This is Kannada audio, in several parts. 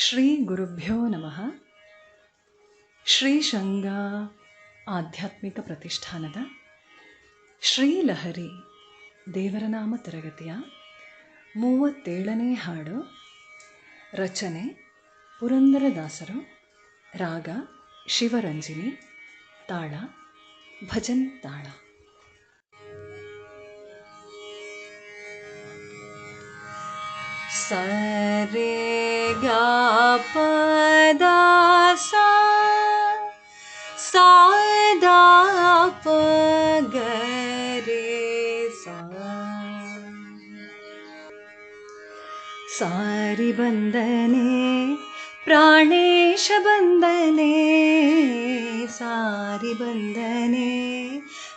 ಶ್ರೀ ಗುರುಭ್ಯೋ ನಮಃ. ಶ್ರೀಶಂಗ ಆಧ್ಯಾತ್ಮಿಕ ಪ್ರತಿಷ್ಠಾನದ ಶ್ರೀಲಹರಿ ದೇವರನಾಮ ತರಗತಿಯ 37ನೇ ಹಾಡು. ರಚನೆ ಪುರಂದರದಾಸರು. ರಾಗ ಶಿವರಂಜಿನಿ. ತಾಳ ಭಜನ್ ತಾಳ. ಸರೆ ಗ ಪ ದ ಸಾ ಸಾ ದ ಪ ಗ ರೇ ಸಾ. ಸಾರಿ ಬಂದನೆ ಪ್ರಾಣೇಶ ಬಂದನೆ, ಸಾರಿ ಬಂದನೆ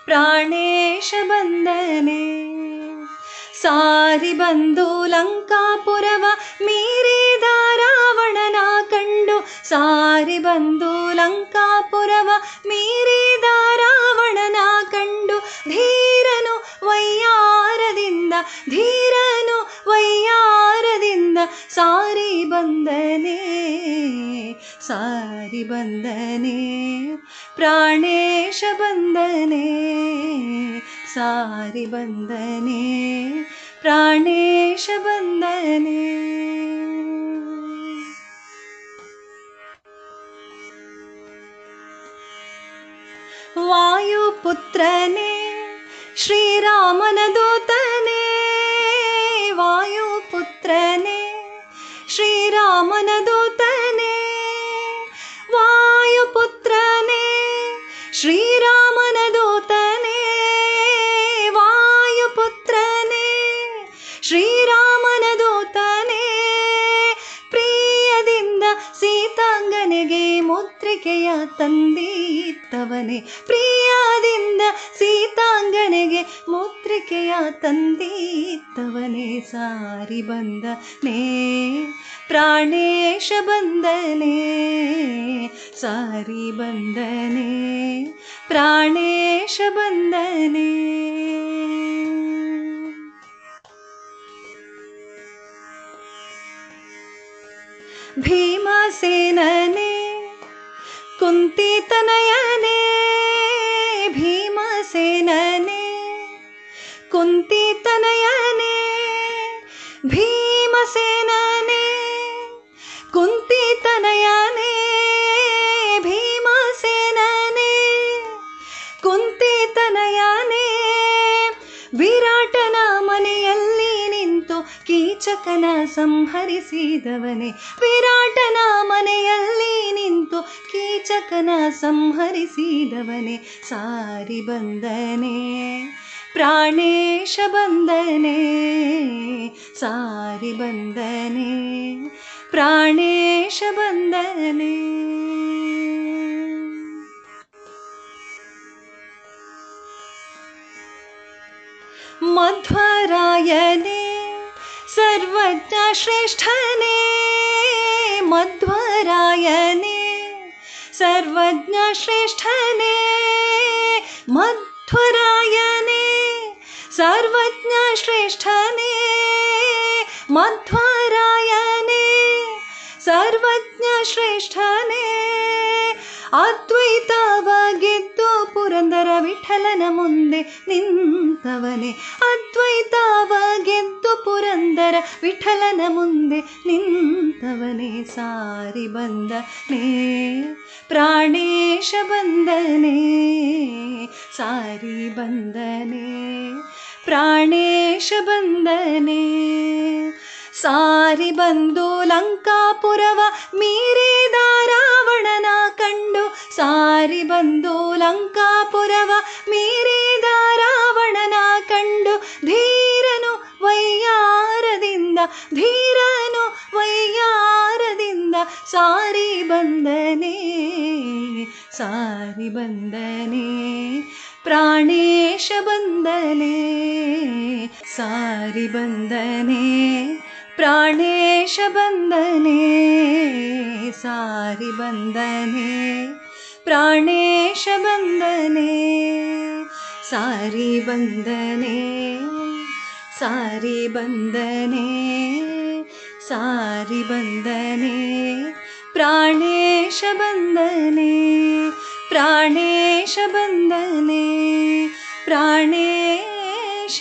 ಪ್ರಾಣೇಶ ಬಂದನೆ. ಸಾರಿ ಬಂದು ಲಂಕಾಪುರವ ಮೀರಿದ ರಾವಣನ ಕಂಡು, ಸಾರಿ ಬಂದು ಲಂಕಾಪುರವ ಮೀರಿದ ರಾವಣನ ಕಂಡು, ಧೀರನು ವಯ್ಯಾರದಿಂದ ಧೀರನು ವಯ್ಯಾರದಿಂದ ಸಾರಿ ಬಂದನೆ, ಸಾರಿ ಬಂದನೆ ಪ್ರಾಣೇಶ ಬಂದನೆ, ಸಾರಿ ಬಂದನೆ ಪ್ರಾಣೇಶ ಬಂದನೆ. ವಾಯುಪುತ್ರನೇ ಶ್ರೀರಾಮನ ದೂತನೇ, ವಾಯುಪುತ್ರನೇ ಶ್ರೀರಾಮನ ದೂತನೇ, ವಾಯುಪುತ್ರನೇ ಶ್ರೀರಾಮನ ದೂತನೇ, ವಾಯುಪುತ್ರನೇ ಶ್ರೀರಾಮನ ದೂತನೇ. ಪ್ರಿಯದಿಂದ ಸೀತಾಂಗನೆಗೆ ಮುದ್ರಿಕೆಯ ತಂದೀತವನೇ, ಪ್ರಿಯದಿಂದ ಸೀತಾಂಗನೆಗೆ ಮುದ್ರಿಕೆಯ ತಂದೀತವನೇ. ಸಾರಿ ಬಂದನೆ ಪ್ರಾಣೇಶ ಬಂದನೆ, ಸಾರಿ ಬಂದನೆ ಪ್ರಾಣೇಶ ಬಂದನೆ. ಭೀಮಸೇನನೇ ಕುಂತಿತನಯನೇ, ಭೀಮಸೇನನೇ ಕುಂತಿತನಯನೇ, ಭೀಮಸೇನನೇ ಕುಂತಿತನಯನೇ, ಭೀಮಸೇನನೇ ಕುಂತಿತನಯನೇ. ವಿರಾಟನ ಮನೆಯಲ್ಲಿ ನಿಂತು ಕೀಚಕನ ಸಂಹರಿಸಿದವನೇ, ವಿರಾಟನ ಮನೆಯಲ್ಲಿ ನಿಂತು ಕೀಚಕನ ಸಂಹರಿಸಿದವನೇ. ಸಾರಿ ಬಂದನೆ ಪ್ರಾಣೇಶ ಬಂದನೆ, ಸಾರಿ ಬಂದನೆ ಪ್ರಾಣೇಶ ಬಂದನೆ. ಮಧ್ವರಾಯನೇ ಸರ್ವಜ್ಞ ಶ್ರೇಷ್ಠನೇ, ಮಧ್ವರಾಯನೇ ಸರ್ವಜ್ಞ ಶ್ರೇಷ್ಠನೇ, ಮಧ್ವರಾಯನೇ ಸರ್ವಜ್ಞ ಶ್ರೇಷ್ಠನೇ, ಮಧ್ವರಾಯನೇ ಸರ್ವಜ್ಞ ಶ್ರೇಷ್ಠನೇ. ಅದ್ವೈತವ ಗೆದ್ದು ಪುರಂದರ ವಿಠಲನ ಮುಂದೆ ನಿಂತವನೇ, ಅದ್ವೈತವ ಗೆದ್ದು ಪುರಂದರ ವಿಠಲನ ಮುಂದೆ ನಿಂತವನೇ. ಸಾರಿ ಬಂದನೆ ಪ್ರಾಣೇಶ ಬಂದನೆ, ಸಾರಿ ಬಂದನೆ ಪ್ರಾಣೇಶ ಬಂದನೆ. ಸಾರಿ ಬಂದು ಲಂಕಾಪುರವ ಮೀರಿದ ರಾವಣನ ಕಂಡು, ಸಾರಿ ಬಂದು ಲಂಕಾಪುರವ ಮೀರಿದ ರಾವಣನ ಕಂಡು, ಧೀರನು ವಯ್ಯಾರದಿಂದ ಧೀರನು ವಯ್ಯಾರದಿಂದ ಸಾರಿ ಬಂದನೆ, ಸಾರಿ ಬಂದನೆ ಪ್ರಾಣೇಶ ಬಂದನೆ, ಸಾರಿ ಬಂದನೆ ಪ್ರಾಣೇಶ ಬಂದನೆ, ಸಾರಿ ಬಂದನೆ ಪ್ರಾಣೇಶ ಬಂದನೆ. ಸಾರಿ ಬಂದನೆ ಸಾರಿ ಬಂದನೆ सारि बन्दने प्राणेश बन्दने प्राणेश बन्दने प्राणेश